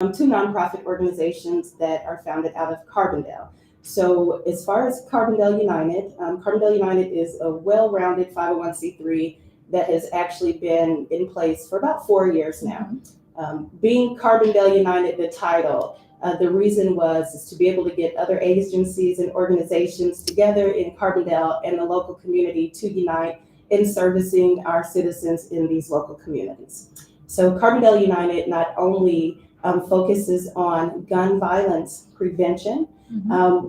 two nonprofit organizations that are founded out of Carbondale. So as far as Carbondale United is a well-rounded 501c3 that has actually been in place for about 4 years now. Being Carbondale United, the title, the reason is to be able to get other agencies and organizations together in Carbondale and the local community to unite in servicing our citizens in these local communities. So Carbondale United not only focuses on gun violence prevention,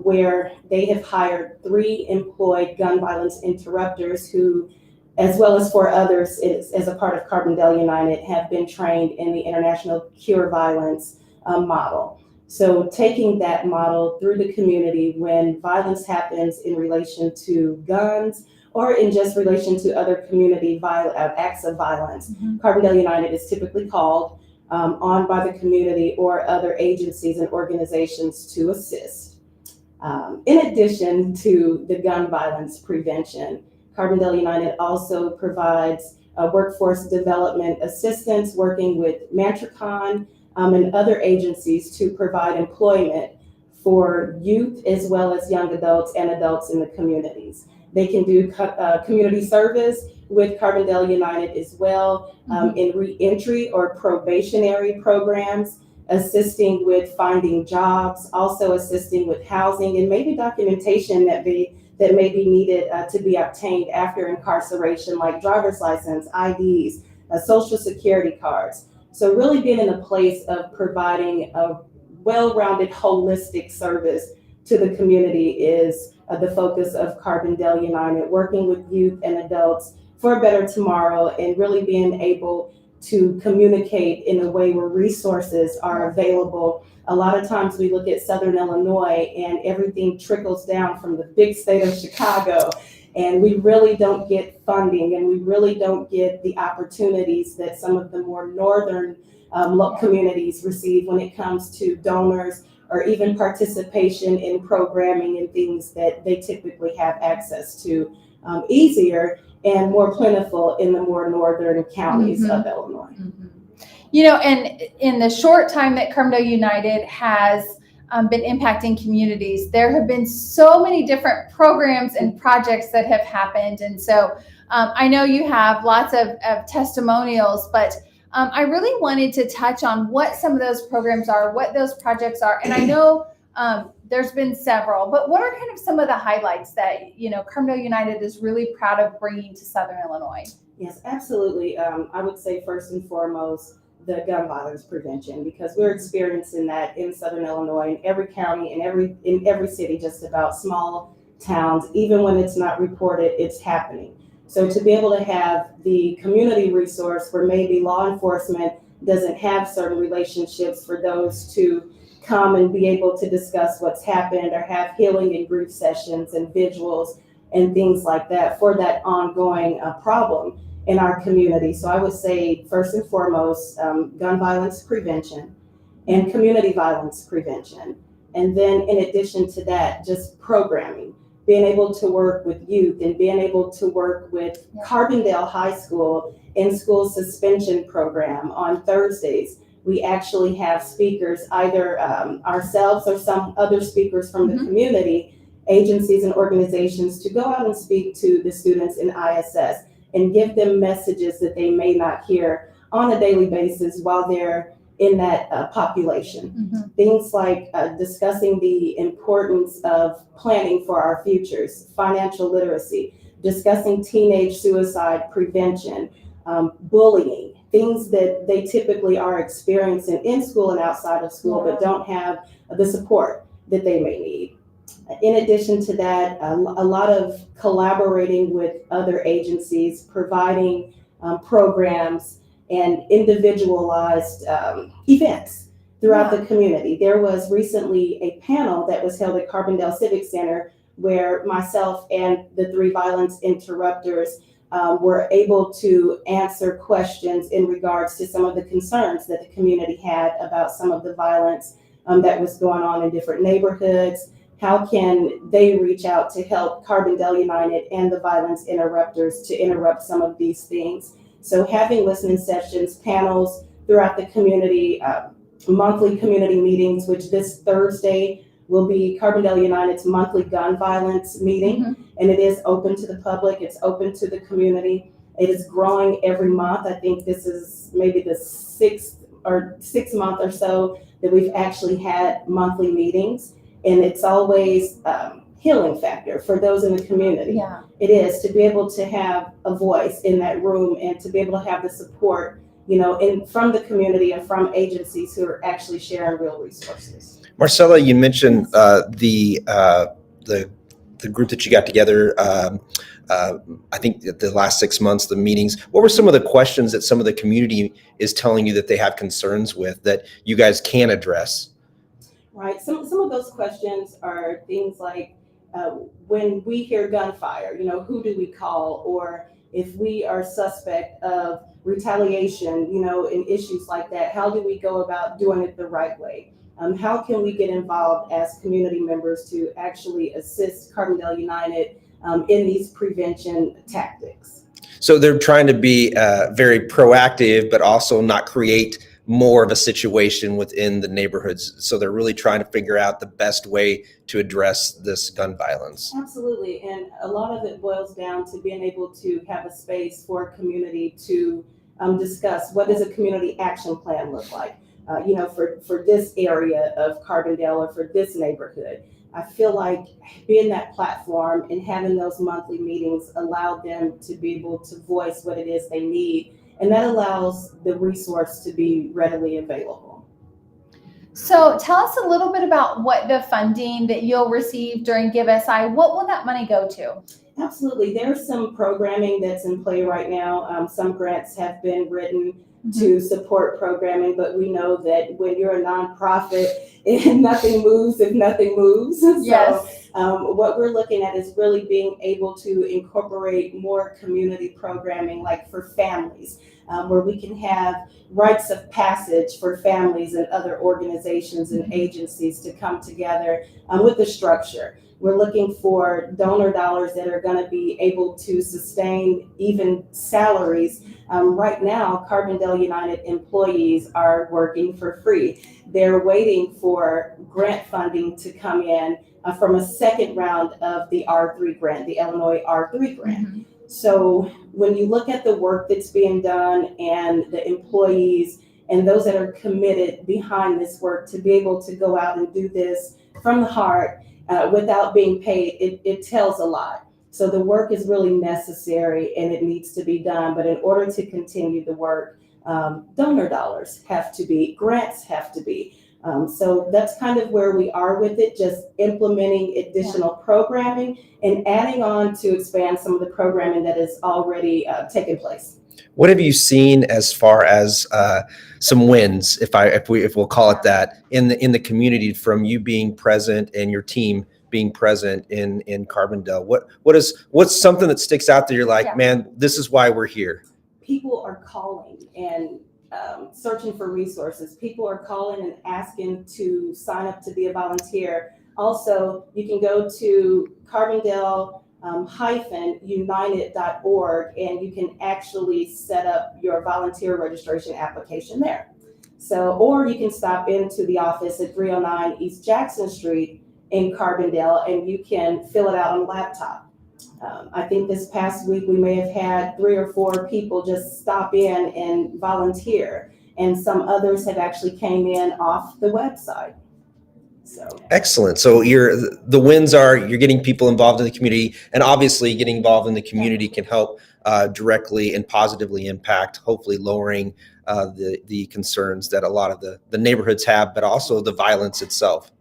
where they have hired 3 employed gun violence interrupters who, as well as 4 others as a part of Carbondale United, have been trained in the International Cure Violence model. So taking that model through the community when violence happens in relation to guns or in just relation to other community acts of violence, Carbondale United is typically called on by the community or other agencies and organizations to assist. In addition to the gun violence prevention, Carbondale United also provides workforce development assistance, working with Mantricon and other agencies to provide employment for youth as well as young adults and adults in the communities. They can do community service with Carbondale United as well in re-entry or probationary programs, assisting with finding jobs, also assisting with housing and maybe documentation that may be needed to be obtained after incarceration, like driver's license, IDs, social security cards. So really being in a place of providing a well-rounded, holistic service to the community is the focus of Carbondale United, working with youth and adults for a better tomorrow and really being able to communicate in a way where resources are available. A lot of times we look at Southern Illinois and everything trickles down from the big state of Chicago, and we really don't get funding and we really don't get the opportunities that some of the more northern communities receive when it comes to donors or even participation in programming and things that they typically have access to easier and more plentiful in the more northern counties of Illinois. You know, and in the short time that Carbondale United has been impacting communities, there have been so many different programs and projects that have happened. And so I know you have lots of testimonials, but I really wanted to touch on what some of those programs are, what those projects are. And I know there's been several, but what are kind of some of the highlights that, you know, Carbondale United is really proud of bringing to Southern Illinois? Yes, absolutely. I would say first and foremost, the gun violence prevention, because we're experiencing that in Southern Illinois, in every county, in every city, just about small towns. Even when it's not reported, it's happening. So to be able to have the community resource where maybe law enforcement doesn't have certain relationships for those to come and be able to discuss what's happened or have healing and grief sessions and vigils and things like that for that ongoing problem in our community. So I would say first and foremost, gun violence prevention and community violence prevention. And then in addition to that, just programming, being able to work with youth and being able to work with Carbondale High School in school suspension program on Thursdays. We actually have speakers, either ourselves or some other speakers from the community, agencies and organizations, to go out and speak to the students in ISS and give them messages that they may not hear on a daily basis while they're in that population. Things like discussing the importance of planning for our futures, financial literacy, discussing teenage suicide prevention, bullying, things that they typically are experiencing in school and outside of school, but don't have the support that they may need. In addition to that, a lot of collaborating with other agencies, providing programs and individualized events throughout the community. There was recently a panel that was held at Carbondale Civic Center where myself and the 3 violence interrupters were able to answer questions in regards to some of the concerns that the community had about some of the violence that was going on in different neighborhoods. How can they reach out to help Carbondale United and the violence interrupters to interrupt some of these things? So having listening sessions, panels throughout the community, monthly community meetings, which this Thursday will be Carbondale United's monthly gun violence meeting. Mm-hmm. And it is open to the public. It's open to the community. It is growing every month. I think this is maybe the sixth month or so that we've actually had monthly meetings. And it's always healing factor for those in the community. Yeah. It is to be able to have a voice in that room and to be able to have the support, from the community and from agencies who are actually sharing real resources. Marcella, you mentioned the group that you got together. I think the last 6 months, the meetings. What were some of the questions that some of the community is telling you that they have concerns with that you guys can address? Right. Some of those questions are things like when we hear gunfire, who do we call? Or if we are suspect of retaliation, in issues like that, how do we go about doing it the right way? How can we get involved as community members to actually assist Carbondale United in these prevention tactics? So they're trying to be very proactive, but also not create more of a situation within the neighborhoods. So they're really trying to figure out the best way to address this gun violence. Absolutely. And a lot of it boils down to being able to have a space for a community to discuss what does a community action plan look like, for this area of Carbondale or for this neighborhood. I feel like being that platform and having those monthly meetings allowed them to be able to voice what it is they need. And that allows the resource to be readily available. So tell us a little bit about what the funding that you'll receive during GiveSI, what will that money go to? Absolutely. There's some programming that's in play right now. Some grants have been written to support programming, but we know that when you're a nonprofit, nothing moves if nothing moves. Yes. So what we're looking at is really being able to incorporate more community programming, like for families, where we can have rites of passage for families and other organizations and agencies to come together with the structure. We're looking for donor dollars that are going to be able to sustain even salaries. Right now, Carbondale United employees are working for free. They're waiting for grant funding to come in from a second round of the R3 grant, the Illinois R3 grant. Mm-hmm. So when you look at the work that's being done and the employees and those that are committed behind this work to be able to go out and do this from the heart without being paid, it tells a lot. So the work is really necessary and it needs to be done. But in order to continue the work, donor dollars have to be, grants have to be. So that's kind of where we are with it, just implementing additional programming and adding on to expand some of the programming that is already taken place. What have you seen as far as some wins, if we'll call it that, in the community from you being present and your team being present in Carbondale? What's something that sticks out there? You're like, man, this is why we're here. People are calling and searching for resources. People are calling and asking to sign up to be a volunteer. Also, you can go to Carbondale-united.org and you can actually set up your volunteer registration application there. So, or you can stop into the office at 309 East Jackson Street in Carbondale and you can fill it out on a laptop. I think this past week we may have had 3 or 4 people just stop in and volunteer, and some others have actually came in off the website. So excellent. So the wins are you're getting people involved in the community, and obviously getting involved in the community can help directly and positively impact, hopefully lowering the concerns that a lot of the neighborhoods have, but also the violence itself.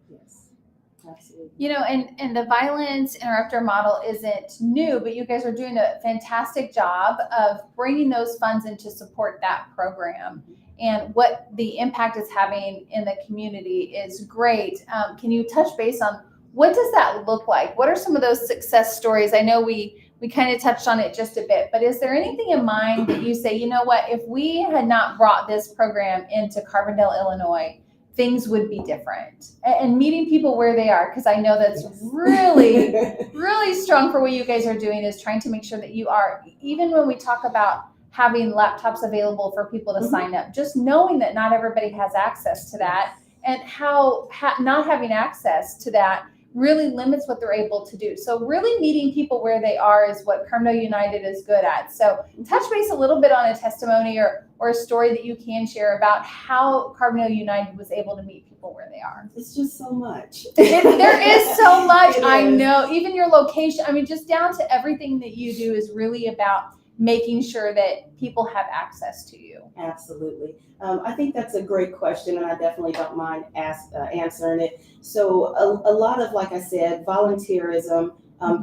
And the violence interrupter model isn't new, but you guys are doing a fantastic job of bringing those funds in to support that program. And what the impact is having in the community is great. Can you touch base on what does that look like? What are some of those success stories? I know we kind of touched on it just a bit, but is there anything in mind that you say, you know what, if we had not brought this program into Carbondale, Illinois, things would be different? And meeting people where they are, because I know that's really, really strong for what you guys are doing, is trying to make sure that you are, even when we talk about having laptops available for people to sign up, just knowing that not everybody has access to that, and how not having access to that really limits what they're able to do. So really meeting people where they are is what Carbondale United is good at. So touch base a little bit on a testimony or a story that you can share about how Carbondale United was able to meet people where they are. It's just so much. There is so much. I is. know, even your location, I mean, just down to everything that you do is really about making sure that people have access to you. Absolutely. I think that's a great question, and I definitely don't mind answering it. So a lot of, like I said, volunteerism,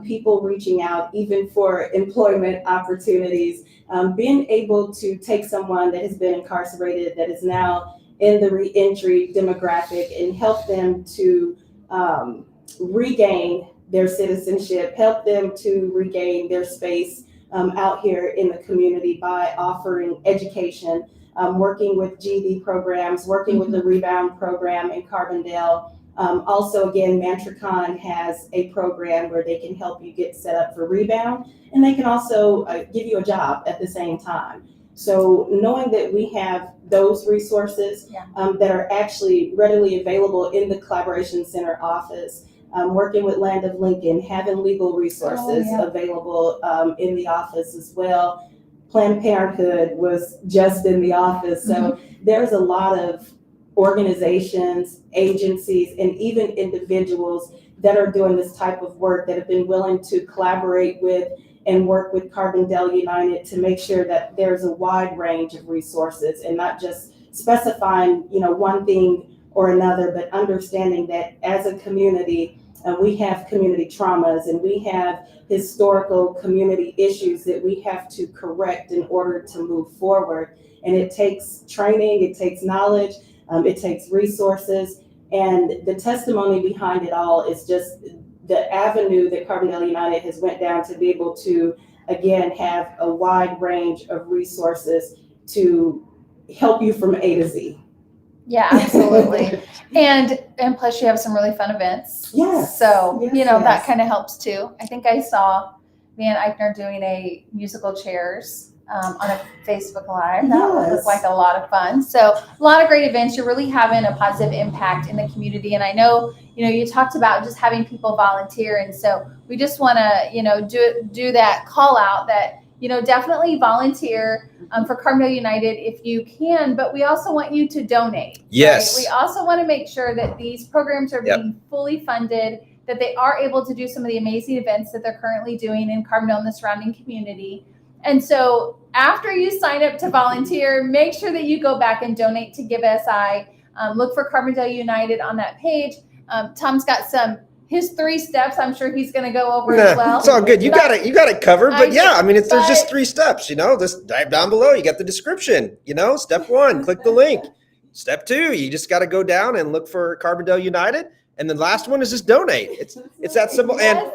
people reaching out even for employment opportunities, being able to take someone that has been incarcerated, that is now in the reentry demographic, and help them to regain their citizenship, help them to regain their space out here in the community by offering education, working with GD programs, working with the Rebound program in Carbondale. Also, again, Mantricon has a program where they can help you get set up for Rebound, and they can also give you a job at the same time. So knowing that we have those resources that are actually readily available in the Collaboration Center office, working with Land of Lincoln, having legal resources available in the office as well. Planned Parenthood was just in the office. So there's a lot of organizations, agencies, and even individuals that are doing this type of work that have been willing to collaborate with and work with Carbondale United to make sure that there's a wide range of resources and not just specifying, one thing or another, but understanding that as a community, we have community traumas and we have historical community issues that we have to correct in order to move forward. And it takes training, it takes knowledge, it takes resources. And the testimony behind it all is just the avenue that Carbondale United has went down to be able to, again, have a wide range of resources to help you from A to Z. Yeah, absolutely. and plus you have some really fun events. Yes. So, Yes, that kind of helps too. I think I saw Van Eichner doing a musical chairs on a Facebook Live. That was like a lot of fun. So a lot of great events. You're really having a positive impact in the community. And I know, you talked about just having people volunteer. And so we just want to, do that call out that, definitely volunteer for Carbondale United if you can, but we also want you to donate. Yes. Right? We also want to make sure that these programs are being fully funded, that they are able to do some of the amazing events that they're currently doing in Carbondale and the surrounding community. And so after you sign up to volunteer, make sure that you go back and donate to GiveSI. Look for Carbondale United on that page. Tom's got his 3 steps. I'm sure he's going to go over as well. It's all good. You got it covered. But there's just 3 steps, just dive down below. You got the description, step 1, click the link. Step 2, you just got to go down and look for Carbondale United. And the last one is just donate. It's that simple. And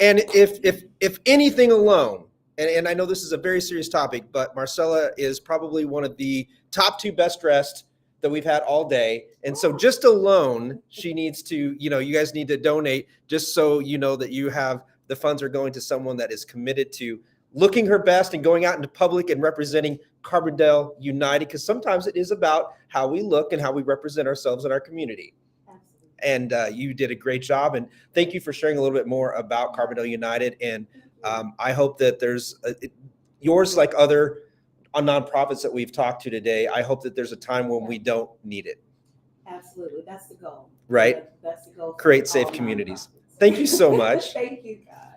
if anything alone, and I know this is a very serious topic, but Marcella is probably one of the top 2 best dressed that we've had all day. And so just alone, she needs to, you guys need to donate just so you know that you have the funds are going to someone that is committed to looking her best and going out into public and representing Carbondale United, because sometimes it is about how we look and how we represent ourselves in our community. And you did a great job. And thank you for sharing a little bit more about Carbondale United. And I hope that there's yours, like other nonprofits that we've talked to today. I hope that there's a time when we don't need it. Absolutely. That's the goal. Right? That's the goal. Create safe communities. Thank you so much. Thank you, guys.